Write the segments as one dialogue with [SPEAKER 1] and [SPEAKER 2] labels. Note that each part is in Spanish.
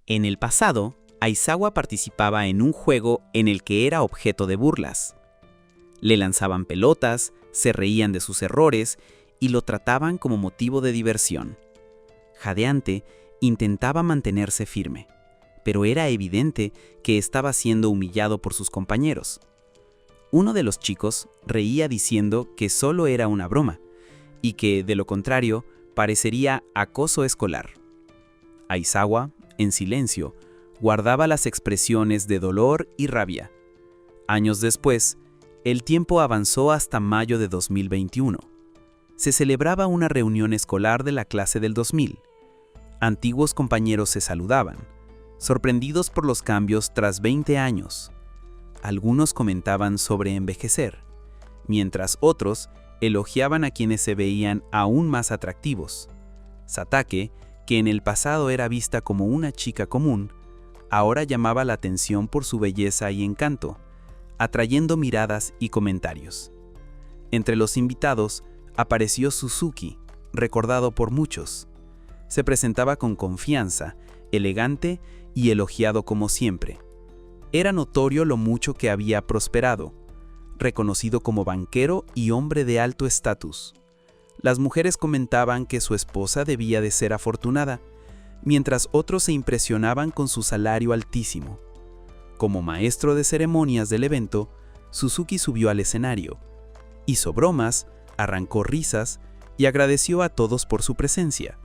[SPEAKER 1] En el pasado, Aizawa participaba en un juego en el que era objeto de burlas. Le lanzaban pelotas, se reían de sus errores y lo trataban como motivo de diversión. Jadeante, intentaba mantenerse firme, pero era evidente que estaba siendo humillado por sus compañeros. Uno de los chicos reía diciendo que solo era una broma y que, de lo contrario, parecería acoso escolar. Aizawa, en silencio, guardaba las expresiones de dolor y rabia. Años después, el tiempo avanzó hasta mayo de 2021. Se celebraba una reunión escolar de la clase del 2000. Antiguos compañeros se saludaban, sorprendidos por los cambios tras 20 años. Algunos comentaban sobre envejecer, mientras otros elogiaban a quienes se veían aún más atractivos. Satake, que en el pasado era vista como una chica común, ahora llamaba la atención por su belleza y encanto, atrayendo miradas y comentarios. Entre los invitados apareció Suzuki, recordado por muchos. Se presentaba con confianza, elegante y elogiado como siempre. Era notorio lo mucho que había prosperado, reconocido como banquero y hombre de alto estatus. Las mujeres comentaban que su esposa debía de ser afortunada, mientras otros se impresionaban con su salario altísimo. Como maestro de ceremonias del evento, Suzuki subió al escenario, hizo bromas, arrancó risas y agradeció a todos por su presencia,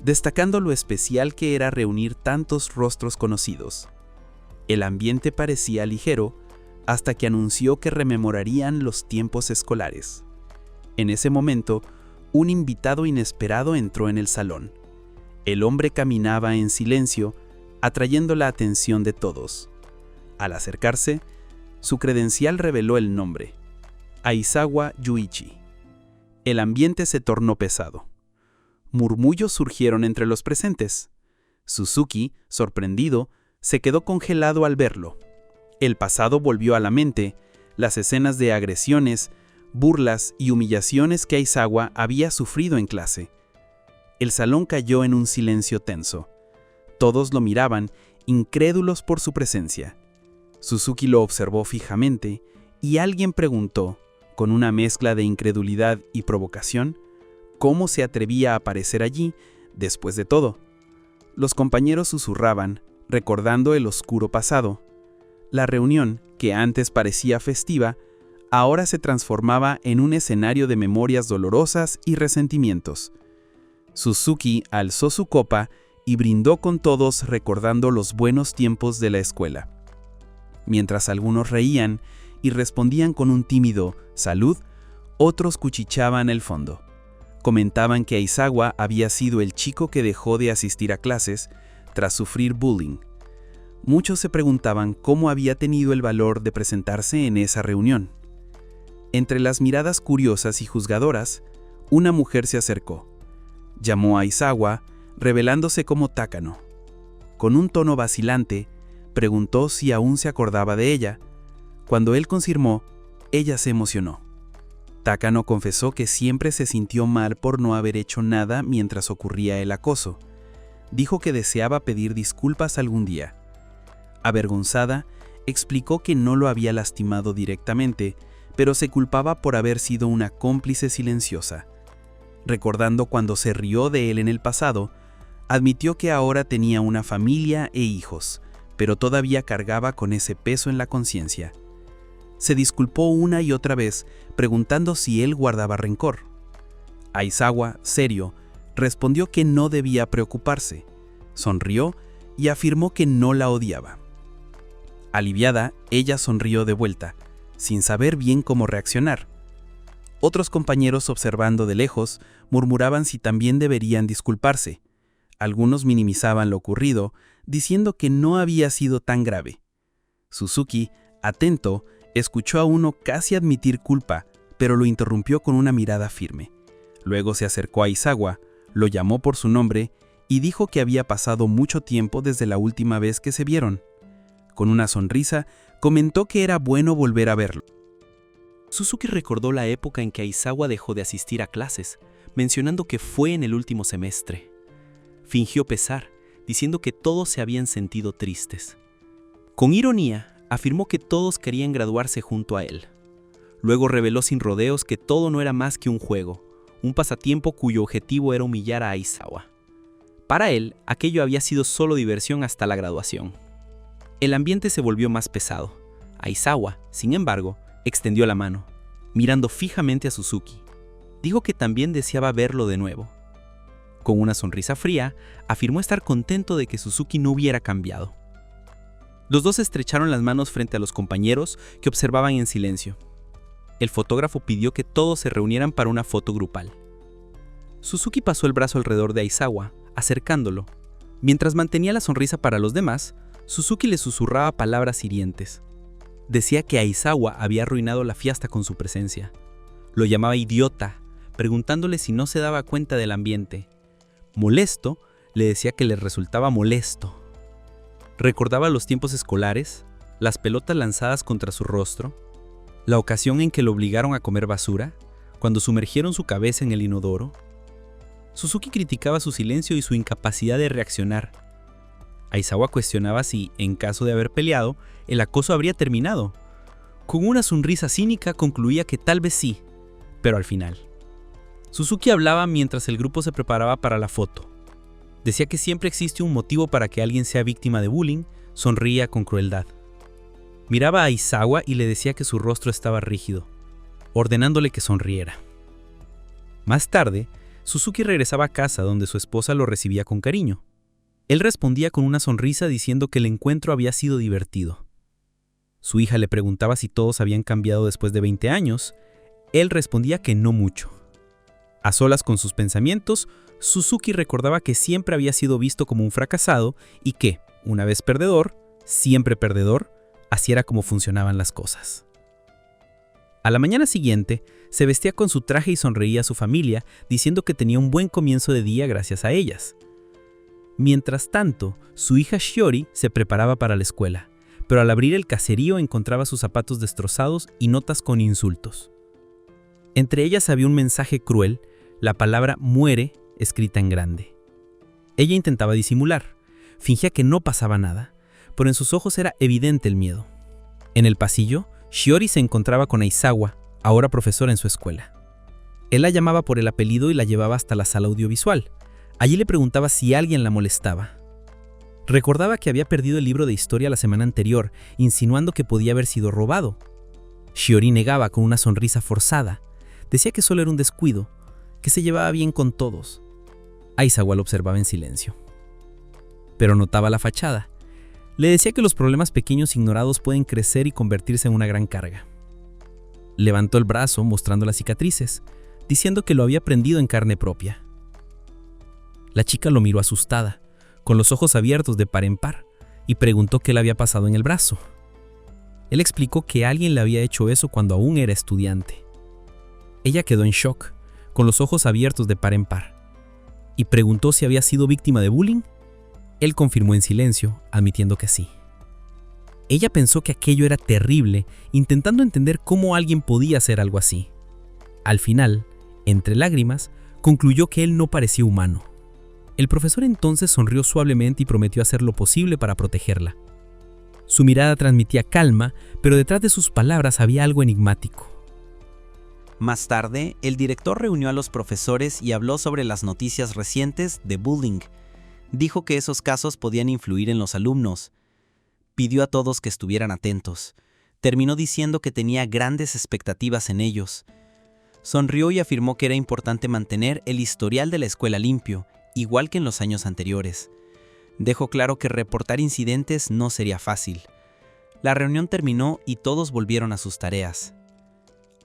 [SPEAKER 1] destacando lo especial que era reunir tantos rostros conocidos. El ambiente parecía ligero hasta que anunció que rememorarían los tiempos escolares. En ese momento, un invitado inesperado entró en el salón. El hombre caminaba en silencio, atrayendo la atención de todos. Al acercarse, su credencial reveló el nombre: Aizawa Yuichi. El ambiente se tornó pesado. Murmullos surgieron entre los presentes. Suzuki, sorprendido, se quedó congelado al verlo. El pasado volvió a la mente, las escenas de agresiones, burlas y humillaciones que Aizawa había sufrido en clase. El salón cayó en un silencio tenso. Todos lo miraban, incrédulos por su presencia. Suzuki lo observó fijamente y alguien preguntó, con una mezcla de incredulidad y provocación, cómo se atrevía a aparecer allí después de todo. Los compañeros susurraban, recordando el oscuro pasado. La reunión, que antes parecía festiva, ahora se transformaba en un escenario de memorias dolorosas y resentimientos. Suzuki alzó su copa y brindó con todos recordando los buenos tiempos de la escuela. Mientras algunos reían y respondían con un tímido «salud», otros cuchicheaban el fondo. Comentaban que Aizawa había sido el chico que dejó de asistir a clases tras sufrir bullying. Muchos se preguntaban cómo había tenido el valor de presentarse en esa reunión. Entre las miradas curiosas y juzgadoras, una mujer se acercó. Llamó a Aizawa, revelándose como Takano. Con un tono vacilante, preguntó si aún se acordaba de ella. Cuando él confirmó, ella se emocionó. Takano confesó que siempre se sintió mal por no haber hecho nada mientras ocurría el acoso. Dijo que deseaba pedir disculpas algún día. Avergonzada, explicó que no lo había lastimado directamente, pero se culpaba por haber sido una cómplice silenciosa. Recordando cuando se rió de él en el pasado, admitió que ahora tenía una familia e hijos, pero todavía cargaba con ese peso en la conciencia. Se disculpó una y otra vez, preguntando si él guardaba rencor. Aizawa, serio, respondió que no debía preocuparse. Sonrió y afirmó que no la odiaba. Aliviada, ella sonrió de vuelta, sin saber bien cómo reaccionar. Otros compañeros, observando de lejos, murmuraban si también deberían disculparse. Algunos minimizaban lo ocurrido, diciendo que no había sido tan grave. Suzuki, atento, escuchó a uno casi admitir culpa, pero lo interrumpió con una mirada firme. Luego se acercó a Aizawa, lo llamó por su nombre y dijo que había pasado mucho tiempo desde la última vez que se vieron. Con una sonrisa, comentó que era bueno volver a verlo.
[SPEAKER 2] Suzuki recordó la época en que Aizawa dejó de asistir a clases, mencionando que fue en el último semestre. Fingió pesar, diciendo que todos se habían sentido tristes. Con ironía, afirmó que todos querían graduarse junto a él. Luego reveló sin rodeos que todo no era más que un juego, un pasatiempo cuyo objetivo era humillar a Aizawa. Para él, aquello había sido solo diversión hasta la graduación. El ambiente se volvió más pesado. Aizawa, sin embargo, extendió la mano, mirando fijamente a Suzuki. Dijo que también deseaba verlo de nuevo. Con una sonrisa fría, afirmó estar contento de que Suzuki no hubiera cambiado. Los dos estrecharon las manos frente a los compañeros que observaban en silencio. El fotógrafo pidió que todos se reunieran para una foto grupal. Suzuki pasó el brazo alrededor de Aizawa, acercándolo. Mientras mantenía la sonrisa para los demás, Suzuki le susurraba palabras hirientes. Decía que Aizawa había arruinado la fiesta con su presencia. Lo llamaba idiota, preguntándole si no se daba cuenta del ambiente. Molesto, le decía que le resultaba molesto. Recordaba los tiempos escolares, las pelotas lanzadas contra su rostro, la ocasión en que lo obligaron a comer basura, cuando sumergieron su cabeza en el inodoro. Suzuki criticaba su silencio y su incapacidad de reaccionar. Aizawa cuestionaba si, en caso de haber peleado, el acoso habría terminado. Con una sonrisa cínica concluía que tal vez sí, pero al final. Suzuki hablaba mientras el grupo se preparaba para la foto. Decía que siempre existe un motivo para que alguien sea víctima de bullying, sonría con crueldad. Miraba a Aizawa y le decía que su rostro estaba rígido, ordenándole que sonriera. Más tarde, Suzuki regresaba a casa donde su esposa lo recibía con cariño. Él respondía con una sonrisa diciendo que el encuentro había sido divertido. Su hija le preguntaba si todos habían cambiado después de 20 años. Él respondía que no mucho. A solas con sus pensamientos, Suzuki recordaba que siempre había sido visto como un fracasado y que, una vez perdedor, siempre perdedor, así era como funcionaban las cosas. A la mañana siguiente, se vestía con su traje y sonreía a su familia, diciendo que tenía un buen comienzo de día gracias a ellas. Mientras tanto, su hija Shiori se preparaba para la escuela, pero al abrir el caserío encontraba sus zapatos destrozados y notas con insultos. Entre ellas había un mensaje cruel, la palabra muere escrita en grande. Ella intentaba disimular, fingía que no pasaba nada, pero en sus ojos era evidente el miedo. En el pasillo, Shiori se encontraba con Aizawa, ahora profesora en su escuela. Él la llamaba por el apellido y la llevaba hasta la sala audiovisual. Allí le preguntaba si alguien la molestaba. Recordaba que había perdido el libro de historia la semana anterior, insinuando que podía haber sido robado. Shiori negaba con una sonrisa forzada. Decía que solo era un descuido, que se llevaba bien con todos. Aizawa lo observaba en silencio. Pero notaba la fachada. Le decía que los problemas pequeños ignorados pueden crecer y convertirse en una gran carga. Levantó el brazo mostrando las cicatrices, diciendo que lo había aprendido en carne propia. La chica lo miró asustada, con los ojos abiertos de par en par, y preguntó qué le había pasado en el brazo. Él explicó que alguien le había hecho eso cuando aún era estudiante. Ella quedó en shock, con los ojos abiertos de par en par, y preguntó si había sido víctima de bullying. Él confirmó en silencio, admitiendo que sí. Ella pensó que aquello era terrible, intentando entender cómo alguien podía hacer algo así. Al final, entre lágrimas, concluyó que él no parecía humano. El profesor entonces sonrió suavemente y prometió hacer lo posible para protegerla. Su mirada transmitía calma, pero detrás de sus palabras había algo enigmático.
[SPEAKER 1] Más tarde, el director reunió a los profesores y habló sobre las noticias recientes de bullying. Dijo que esos casos podían influir en los alumnos. Pidió a todos que estuvieran atentos. Terminó diciendo que tenía grandes expectativas en ellos. Sonrió y afirmó que era importante mantener el historial de la escuela limpio, igual que en los años anteriores. Dejó claro que reportar incidentes no sería fácil. La reunión terminó y todos volvieron a sus tareas.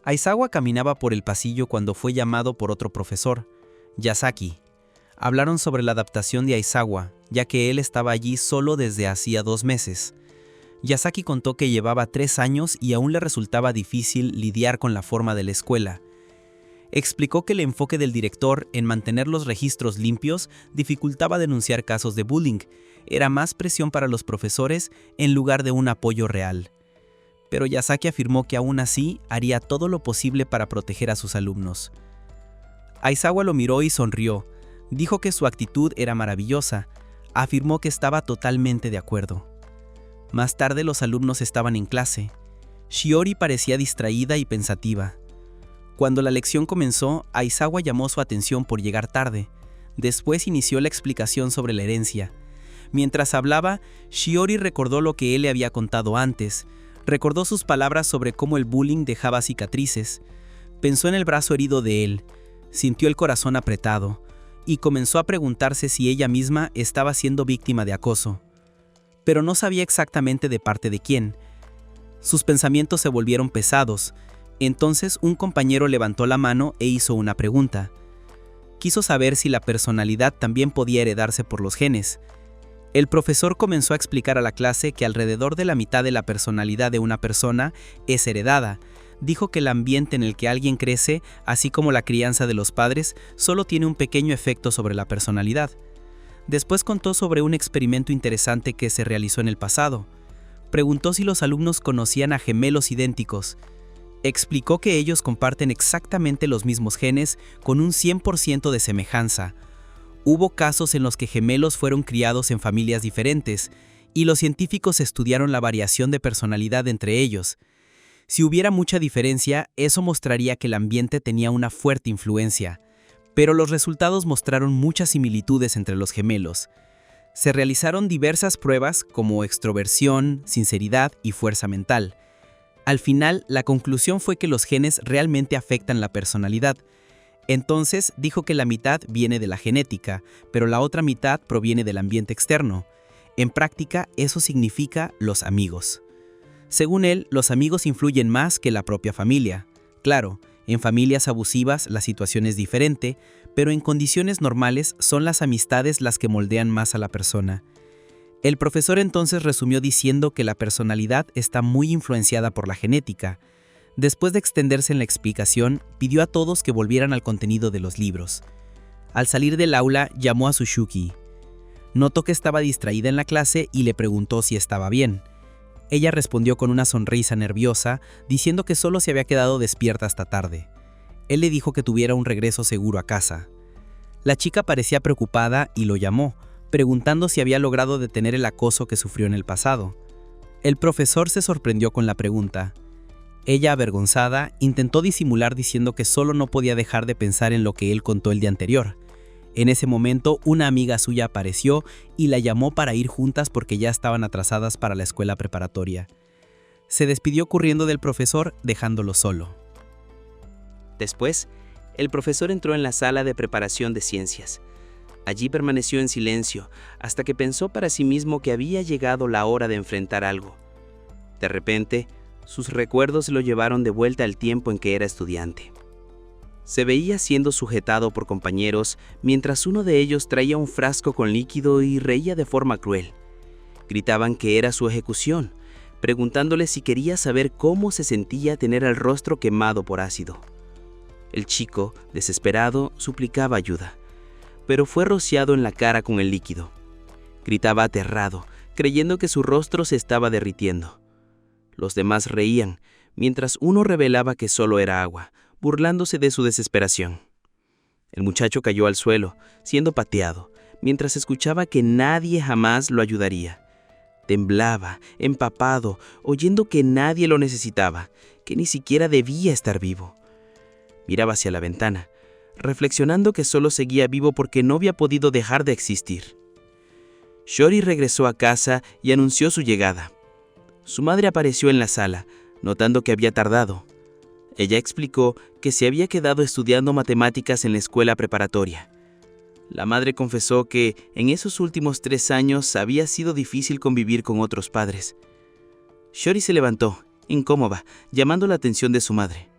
[SPEAKER 1] Aizawa caminaba por el pasillo cuando fue llamado por otro profesor, Yasaki. Hablaron sobre la adaptación de Aizawa, ya que él estaba allí solo desde hacía 2 meses. Yasaki contó que llevaba 3 años y aún le resultaba difícil lidiar con la forma de la escuela. Explicó que el enfoque del director en mantener los registros limpios dificultaba denunciar casos de bullying. Era más presión para los profesores en lugar de un apoyo real. Pero Yasaki afirmó que aún así haría todo lo posible para proteger a sus alumnos. Aizawa lo miró y sonrió. Dijo que su actitud era maravillosa.
[SPEAKER 2] afirmó que estaba totalmente de acuerdo. Más tarde los alumnos estaban en clase. Shiori parecía distraída y pensativa. Cuando la lección comenzó, Aizawa llamó su atención por llegar tarde. Después inició la explicación sobre la herencia. Mientras hablaba, Shiori recordó lo que él le había contado antes. Recordó sus palabras sobre cómo el bullying dejaba cicatrices. Pensó en el brazo herido de él, sintió el corazón apretado y comenzó a preguntarse si ella misma estaba siendo víctima de acoso. Pero no sabía exactamente de parte de quién. Sus pensamientos se volvieron pesados. Entonces un compañero levantó la mano e hizo una pregunta. Quiso saber si la personalidad también podía heredarse por los genes. El profesor comenzó a explicar a la clase que alrededor de la mitad de la personalidad de una persona es heredada. Dijo que el ambiente en el que alguien crece, así como la crianza de los padres, solo tiene un pequeño efecto sobre la personalidad. Después contó sobre un experimento interesante que se realizó en el pasado. Preguntó si los alumnos conocían a gemelos idénticos. Explicó que ellos comparten exactamente los mismos genes con un 100% de semejanza. Hubo casos en los que gemelos fueron criados en familias diferentes y los científicos estudiaron la variación de personalidad entre ellos. Si hubiera mucha diferencia, eso mostraría que el ambiente tenía una fuerte influencia, pero los resultados mostraron muchas similitudes entre los gemelos. Se realizaron diversas pruebas como extroversión, sinceridad y fuerza mental. Al final, la conclusión fue que los genes realmente afectan la personalidad. Entonces dijo que la mitad viene de la genética, pero la otra mitad proviene del ambiente externo. En práctica, eso significa los amigos. Según él, los amigos influyen más que la propia familia. Claro, en familias abusivas la situación es diferente, pero en condiciones normales son las amistades las que moldean más a la persona. El profesor entonces resumió diciendo que la personalidad está muy influenciada por la genética. Después de extenderse en la explicación, pidió a todos que volvieran al contenido de los libros. Al salir del aula, llamó a Tsuchuki. Notó que estaba distraída en la clase y le preguntó si estaba bien. Ella respondió con una sonrisa nerviosa, diciendo que solo se había quedado despierta hasta tarde. Él le dijo que tuviera un regreso seguro a casa. La chica parecía preocupada y lo llamó, preguntando si había logrado detener el acoso que sufrió en el pasado. El profesor se sorprendió con la pregunta. Ella, avergonzada, intentó disimular diciendo que solo no podía dejar de pensar en lo que él contó el día anterior. En ese momento, una amiga suya apareció y la llamó para ir juntas porque ya estaban atrasadas para la escuela preparatoria. Se despidió corriendo del profesor, dejándolo solo.
[SPEAKER 1] Después, el profesor entró en la sala de preparación de ciencias. Allí permaneció en silencio hasta que pensó para sí mismo que había llegado la hora de enfrentar algo. De repente, sus recuerdos lo llevaron de vuelta al tiempo en que era estudiante. Se veía siendo sujetado por compañeros mientras uno de ellos traía un frasco con líquido y reía de forma cruel. Gritaban que era su ejecución, preguntándole si quería saber cómo se sentía tener el rostro quemado por ácido. El chico, desesperado, suplicaba ayuda, pero fue rociado en la cara con el líquido. Gritaba aterrado, creyendo que su rostro se estaba derritiendo. Los demás reían, mientras uno revelaba que solo era agua, burlándose de su desesperación. El muchacho cayó al suelo, siendo pateado, mientras escuchaba que nadie jamás lo ayudaría. Temblaba, empapado, oyendo que nadie lo necesitaba, que ni siquiera debía estar vivo. Miraba hacia la ventana, reflexionando que solo seguía vivo porque no había podido dejar de existir. Shiori regresó a casa y anunció su llegada. Su madre apareció en la sala, notando que había tardado. Ella explicó que se había quedado estudiando matemáticas en la escuela preparatoria. La madre confesó que en esos últimos 3 años había sido difícil convivir con otros padres. Shiori se levantó, incómoda, llamando la atención de su madre.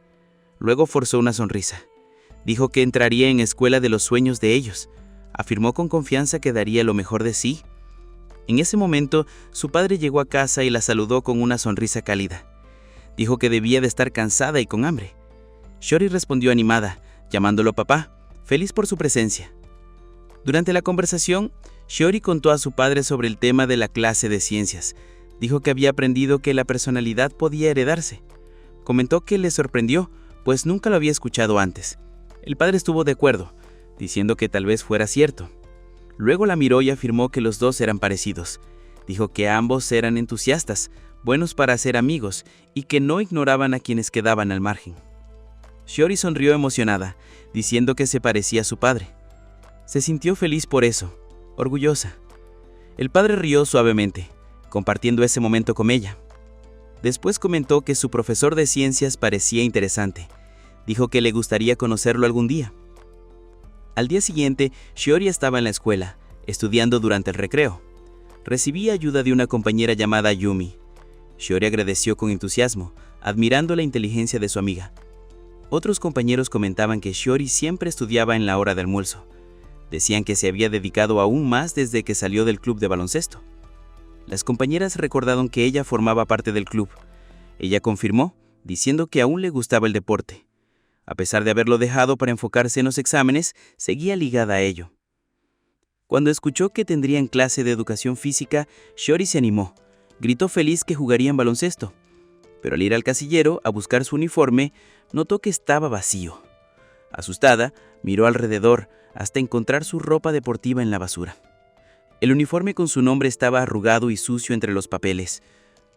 [SPEAKER 1] Luego forzó una sonrisa. Dijo que entraría en escuela de los sueños de ellos. Afirmó con confianza que daría lo mejor de sí. En ese momento, su padre llegó a casa y la saludó con una sonrisa cálida. Dijo que debía de estar cansada y con hambre. Shiori respondió animada, llamándolo papá, feliz por su presencia. Durante la conversación, Shiori contó a su padre sobre el tema de la clase de ciencias. Dijo que había aprendido que la personalidad podía heredarse. Comentó que le sorprendió, pues nunca lo había escuchado antes. El padre estuvo de acuerdo, diciendo que tal vez fuera cierto. Luego la miró y afirmó que los dos eran parecidos. Dijo que ambos eran entusiastas, buenos para hacer amigos y que no ignoraban a quienes quedaban al margen. Shiori sonrió emocionada, diciendo que se parecía a su padre. Se sintió feliz por eso, orgullosa. El padre rió suavemente, compartiendo ese momento con ella. Después comentó que su profesor de ciencias parecía interesante. Dijo que le gustaría conocerlo algún día. Al día siguiente, Shiori estaba en la escuela, estudiando durante el recreo. Recibía ayuda de una compañera llamada Yumi. Shiori agradeció con entusiasmo, admirando la inteligencia de su amiga. Otros compañeros comentaban que Shiori siempre estudiaba en la hora de almuerzo. Decían que se había dedicado aún más desde que salió del club de baloncesto. Las compañeras recordaron que ella formaba parte del club. Ella confirmó, diciendo que aún le gustaba el deporte. A pesar de haberlo dejado para enfocarse en los exámenes, seguía ligada a ello. Cuando escuchó que tendrían clase de educación física, Shiori se animó. Gritó feliz que jugarían baloncesto. Pero al ir al casillero a buscar su uniforme, notó que estaba vacío. Asustada, miró alrededor hasta encontrar su ropa deportiva en la basura. El uniforme con su nombre estaba arrugado y sucio entre los papeles.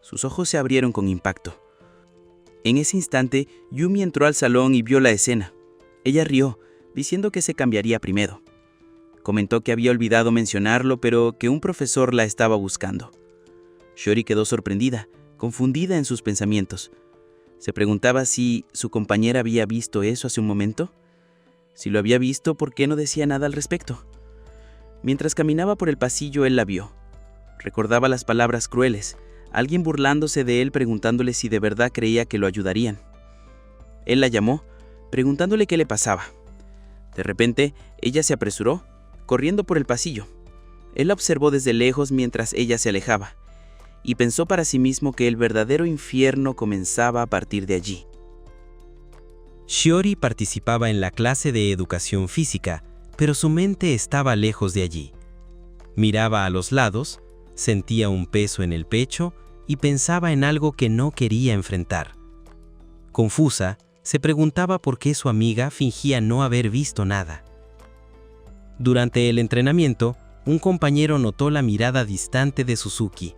[SPEAKER 1] Sus ojos se abrieron con impacto. En ese instante, Yumi entró al salón y vio la escena. Ella rió, diciendo que se cambiaría primero. Comentó que había olvidado mencionarlo, pero que un profesor la estaba buscando. Shiori quedó sorprendida, confundida en sus pensamientos. Se preguntaba si su compañera había visto eso hace un momento. Si lo había visto, ¿por qué no decía nada al respecto? Mientras caminaba por el pasillo, él la vio. Recordaba las palabras crueles, alguien burlándose de él preguntándole si de verdad creía que lo ayudarían. Él la llamó, preguntándole qué le pasaba. De repente, ella se apresuró, corriendo por el pasillo. Él la observó desde lejos mientras ella se alejaba, y pensó para sí mismo que el verdadero infierno comenzaba a partir de allí.
[SPEAKER 2] Shiori participaba en la clase de educación física, pero su mente estaba lejos de allí. Miraba a los lados, sentía un peso en el pecho y pensaba en algo que no quería enfrentar. Confusa, se preguntaba por qué su amiga fingía no haber visto nada. Durante el entrenamiento, un compañero notó la mirada distante de Suzuki.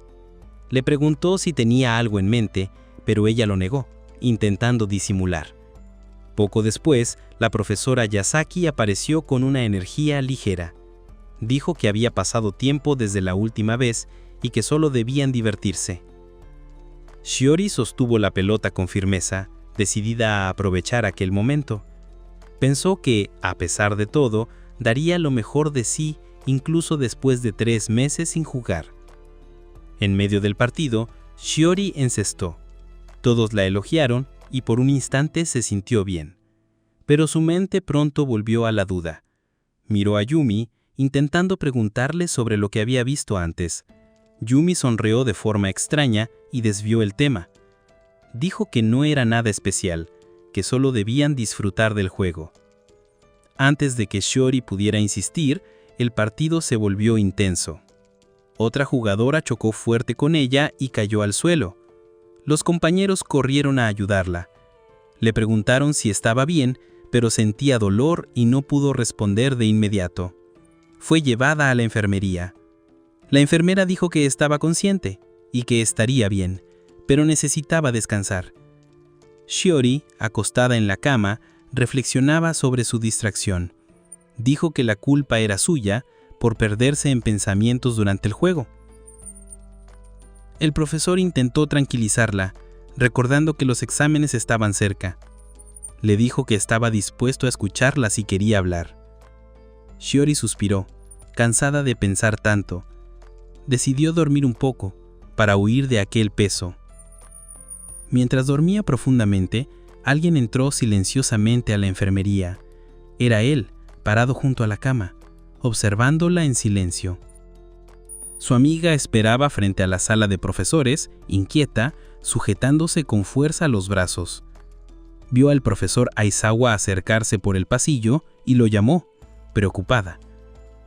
[SPEAKER 2] Le preguntó si tenía algo en mente, pero ella lo negó, intentando disimular. Poco después, la profesora Yasaki apareció con una energía ligera. Dijo que había pasado tiempo desde la última vez y que solo debían divertirse. Shiori sostuvo la pelota con firmeza, decidida a aprovechar aquel momento. Pensó que, a pesar de todo, daría lo mejor de sí incluso después de 3 meses sin jugar. En medio del partido, Shiori encestó. Todos la elogiaron y por un instante se sintió bien. Pero su mente pronto volvió a la duda. Miró a Yumi, intentando preguntarle sobre lo que había visto antes. Yumi sonrió de forma extraña y desvió el tema. Dijo que no era nada especial, que solo debían disfrutar del juego. Antes de que Shiori pudiera insistir, el partido se volvió intenso. Otra jugadora chocó fuerte con ella y cayó al suelo. Los compañeros corrieron a ayudarla. Le preguntaron si estaba bien, pero sentía dolor y no pudo responder de inmediato. Fue llevada a la enfermería. La enfermera dijo que estaba consciente y que estaría bien, pero necesitaba descansar. Shiori, acostada en la cama, reflexionaba sobre su distracción. Dijo que la culpa era suya por perderse en pensamientos durante el juego. El profesor intentó tranquilizarla, recordando que los exámenes estaban cerca. Le dijo que estaba dispuesto a escucharla si quería hablar. Shiori suspiró, cansada de pensar tanto. Decidió dormir un poco, para huir de aquel peso. Mientras dormía profundamente, alguien entró silenciosamente a la enfermería. Era él, parado junto a la cama, observándola en silencio. Su amiga esperaba frente a la sala de profesores, inquieta, sujetándose con fuerza los brazos. Vio al profesor Aizawa acercarse por el pasillo y lo llamó, preocupada.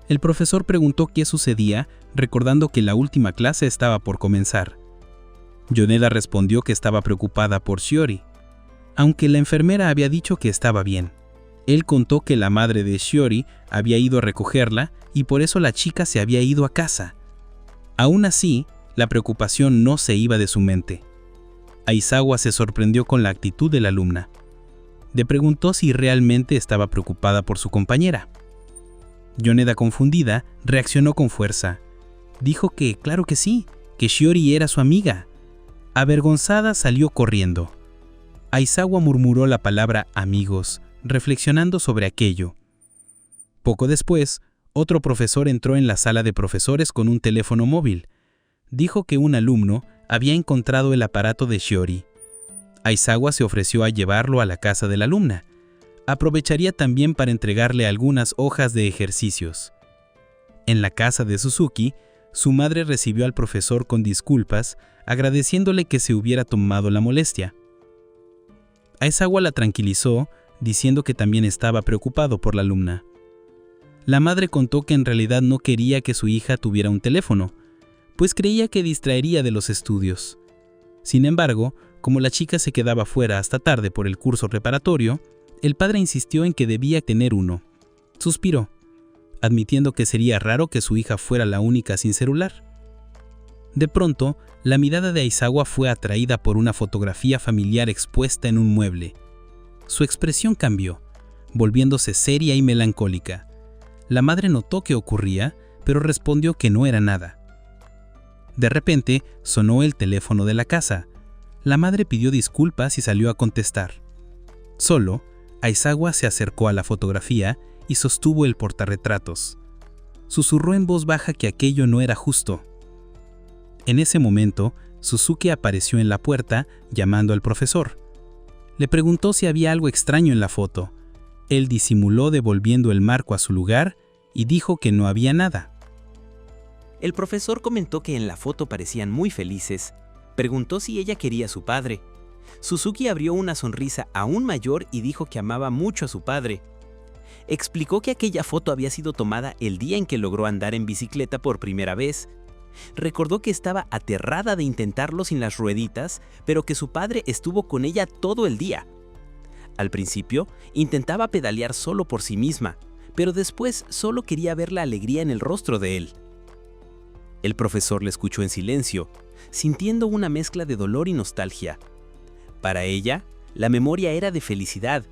[SPEAKER 2] El profesor preguntó qué sucedía, recordando que la última clase estaba por comenzar. Yoneda respondió que estaba preocupada por Shiori, aunque la enfermera había dicho que estaba bien. Él contó que la madre de Shiori había ido a recogerla y por eso la chica se había ido a casa. Aún así, la preocupación no se iba de su mente. Aizawa se sorprendió con la actitud de la alumna. Le preguntó si realmente estaba preocupada por su compañera. Yoneda, confundida, reaccionó con fuerza. Dijo que, claro que sí, que Shiori era su amiga. Avergonzada, salió corriendo. Aizawa murmuró la palabra amigos, reflexionando sobre aquello. Poco después, otro profesor entró en la sala de profesores con un teléfono móvil. Dijo que un alumno había encontrado el aparato de Shiori. Aizawa se ofreció a llevarlo a la casa de la alumna. Aprovecharía también para entregarle algunas hojas de ejercicios. En la casa de Suzuki, su madre recibió al profesor con disculpas, agradeciéndole que se hubiera tomado la molestia. Aizawa la tranquilizó, diciendo que también estaba preocupado por la alumna. La madre contó que en realidad no quería que su hija tuviera un teléfono, pues creía que distraería de los estudios. Sin embargo, como la chica se quedaba fuera hasta tarde por el curso preparatorio, el padre insistió en que debía tener uno. Suspiró, admitiendo que sería raro que su hija fuera la única sin celular. De pronto, la mirada de Aizawa fue atraída por una fotografía familiar expuesta en un mueble. Su expresión cambió, volviéndose seria y melancólica. La madre notó qué ocurría, pero respondió que no era nada. De repente, sonó el teléfono de la casa. La madre pidió disculpas y salió a contestar. Solo, Aizawa se acercó a la fotografía y sostuvo el portarretratos. Susurró en voz baja que aquello no era justo. En ese momento, Suzuki apareció en la puerta, llamando al profesor. Le preguntó si había algo extraño en la foto. Él disimuló devolviendo el marco a su lugar y dijo que no había nada.
[SPEAKER 1] El profesor comentó que en la foto parecían muy felices. Preguntó si ella quería a su padre. Suzuki abrió una sonrisa aún mayor y dijo que amaba mucho a su padre. Explicó que aquella foto había sido tomada el día en que logró andar en bicicleta por primera vez. Recordó que estaba aterrada de intentarlo sin las rueditas, pero que su padre estuvo con ella todo el día. Al principio, intentaba pedalear solo por sí misma, pero después solo quería ver la alegría en el rostro de él. El profesor le escuchó en silencio, sintiendo una mezcla de dolor y nostalgia. Para ella, la memoria era de felicidad.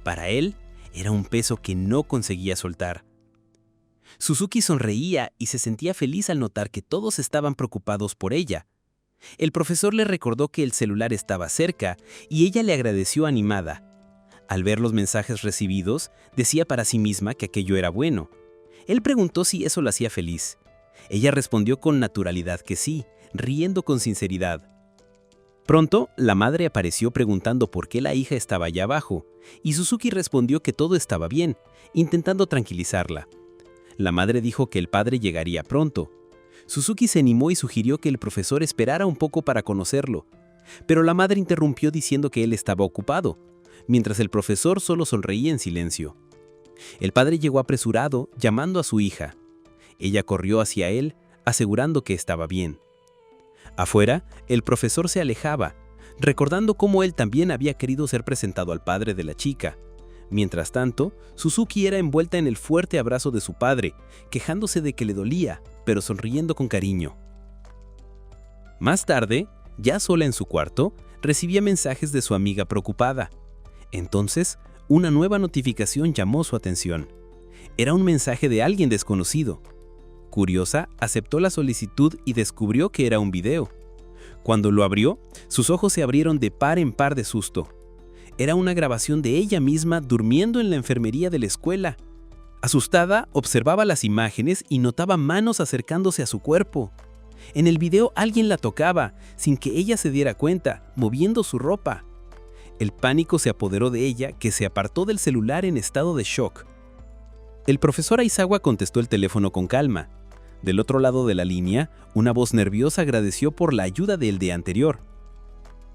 [SPEAKER 1] Para él, era un peso que no conseguía soltar. Suzuki sonreía y se sentía feliz al notar que todos estaban preocupados por ella. El profesor le recordó que el celular estaba cerca y ella le agradeció animada. Al ver los mensajes recibidos, decía para sí misma que aquello era bueno. Él preguntó si eso la hacía feliz. Ella respondió con naturalidad que sí, riendo con sinceridad. Pronto, la madre apareció preguntando por qué la hija estaba allá abajo, y Suzuki respondió que todo estaba bien, intentando tranquilizarla. La madre dijo que el padre llegaría pronto. Suzuki se animó y sugirió que el profesor esperara un poco para conocerlo, pero la madre interrumpió diciendo que él estaba ocupado, mientras el profesor solo sonreía en silencio. El padre llegó apresurado, llamando a su hija. Ella corrió hacia él, asegurando que estaba bien. Afuera, el profesor se alejaba, recordando cómo él también había querido ser presentado al padre de la chica. Mientras tanto, Suzuki era envuelta en el fuerte abrazo de su padre, quejándose de que le dolía, pero sonriendo con cariño. Más tarde, ya sola en su cuarto, recibía mensajes de su amiga preocupada. Entonces, una nueva notificación llamó su atención. Era un mensaje de alguien desconocido. Curiosa, aceptó la solicitud y descubrió que era un video. Cuando lo abrió, sus ojos se abrieron de par en par de susto. Era una grabación de ella misma durmiendo en la enfermería de la escuela. Asustada, observaba las imágenes y notaba manos acercándose a su cuerpo. En el video alguien la tocaba, sin que ella se diera cuenta, moviendo su ropa. El pánico se apoderó de ella, que se apartó del celular en estado de shock. El profesor Aizawa contestó el teléfono con calma. Del otro lado de la línea, una voz nerviosa agradeció por la ayuda del día anterior.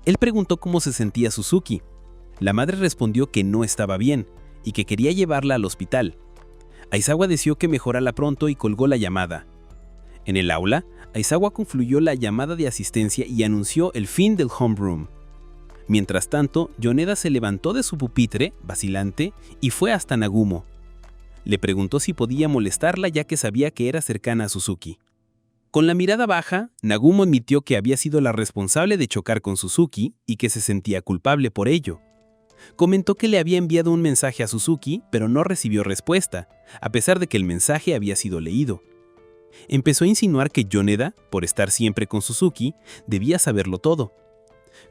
[SPEAKER 1] Él preguntó cómo se sentía Suzuki. La madre respondió que no estaba bien y que quería llevarla al hospital. Aizawa deseó que mejorara pronto y colgó la llamada. En el aula, Aizawa concluyó la llamada de asistencia y anunció el fin del homeroom. Mientras tanto, Yoneda se levantó de su pupitre, vacilante, y fue hasta Nagumo.
[SPEAKER 2] Le preguntó si podía molestarla ya que sabía que era cercana a Suzuki. Con la mirada baja, Nagumo admitió que había sido la responsable de chocar con Suzuki y que se sentía culpable por ello. Comentó que le había enviado un mensaje a Suzuki, pero no recibió respuesta, a pesar de que el mensaje había sido leído. Empezó a insinuar que Yoneda, por estar siempre con Suzuki, debía saberlo todo.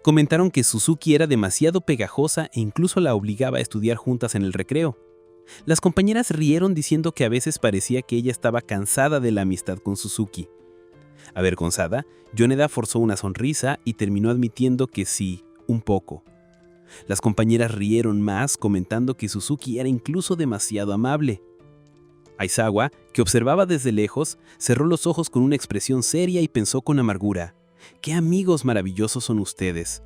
[SPEAKER 2] Comentaron que Suzuki era demasiado pegajosa e incluso la obligaba a estudiar juntas en el recreo. Las compañeras rieron diciendo que a veces parecía que ella estaba cansada de la amistad con Suzuki. Avergonzada, Yoneda forzó una sonrisa y terminó admitiendo que sí, un poco. Las compañeras rieron más, comentando que Suzuki era incluso demasiado amable. Aizawa, que observaba desde lejos, cerró los ojos con una expresión seria y pensó con amargura: «¡Qué amigos maravillosos son ustedes!».